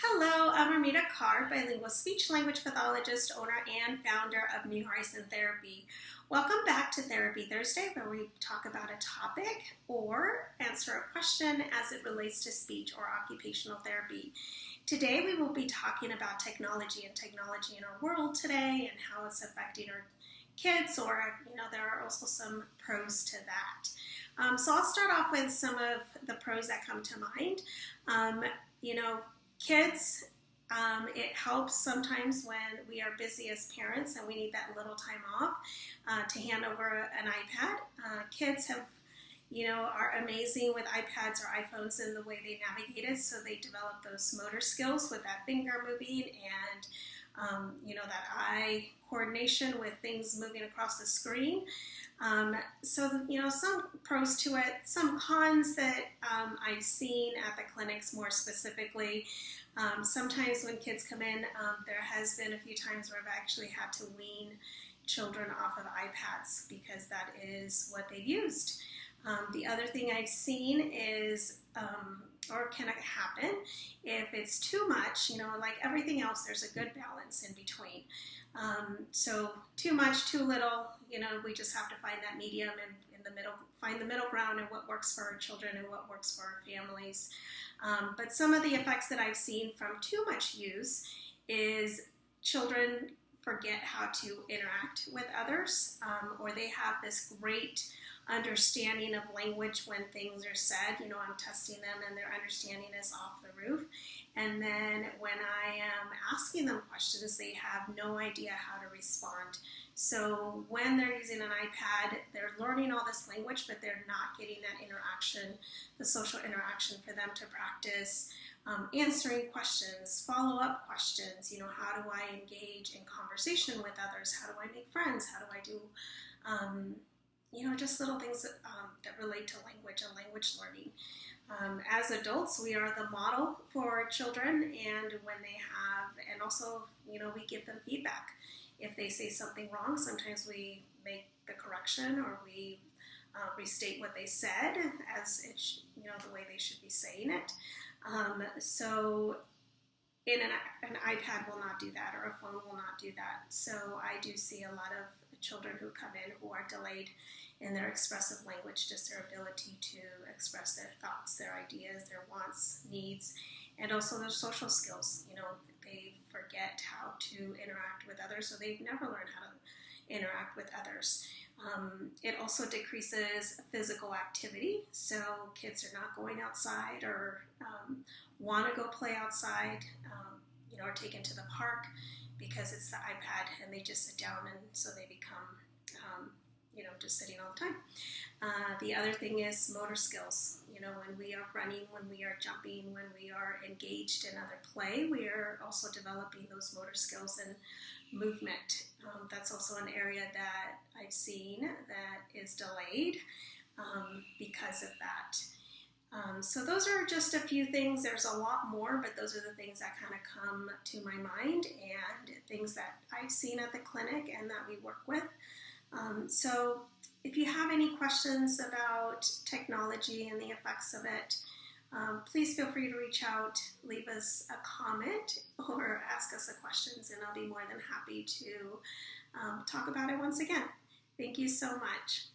Hello, I'm Armida, bilingual speech language pathologist, owner, and founder of New Horizon Therapy. Welcome back to Therapy Thursday, where we talk about a topic or answer a question as it relates to speech or occupational therapy. Today, we will be talking about technology and technology in our world today and how it's affecting our kids, or, there are also some pros to that. So I'll start off with some of the pros that come to mind. You know, Kids, it helps sometimes when we are busy as parents and we need that little time off to hand over an iPad. Kids are amazing with iPads or iPhones in the way they navigate it, so they develop those motor skills with that finger moving and that eye coordination with things moving across the screen. Some pros to it, some cons that I've seen at the clinics more specifically. Sometimes when kids come in, there has been a few times where I've actually had to wean children off of iPads because that is what they've used. The other thing I've seen is, or can happen, if it's too much, like everything else, there's a good balance in between. So too much, too little, we just have to find that medium and in the middle, find the middle ground and what works for our children and what works for our families. But some of the effects that I've seen from too much use is children forget how to interact with others, or they have this great understanding of language when things are said. I'm testing them and their understanding is off the roof. And then when I am asking them questions, they have no idea how to respond. So when they're using an iPad, they're learning all this language, but they're not getting that interaction, the social interaction for them to practice answering questions, follow-up questions. How do I engage in conversation with others? How do I make friends? How do I do just little things that relate to language and language learning. As adults, we are the model for children, and when they have, and also, we give them feedback. If they say something wrong, sometimes we make the correction or we restate what they said as the way they should be saying it. So an iPad will not do that, or a phone will not do that. So I do see a lot of children who come in who are delayed in their expressive language, just their ability to express their thoughts, their ideas, their wants, needs, and also their social skills. They forget how to interact with others, so they've never learned how to interact with others. It also decreases physical activity, so kids are not going outside or want to go play outside, or taken to the park because it's the iPad and they just sit down, and so they become just sitting all the time. The other thing is motor skills. When we are running, when we are jumping, when we are engaged in other play, we are also developing those motor skills and movement. That's also an area that I've seen that is delayed because of that. So those are just a few things. There's a lot more, but those are the things that kind of come to my mind and things that I've seen at the clinic and that we work with. So if you have any questions about technology and the effects of it, please feel free to reach out, leave us a comment, or ask us the questions, and I'll be more than happy to talk about it once again. Thank you so much.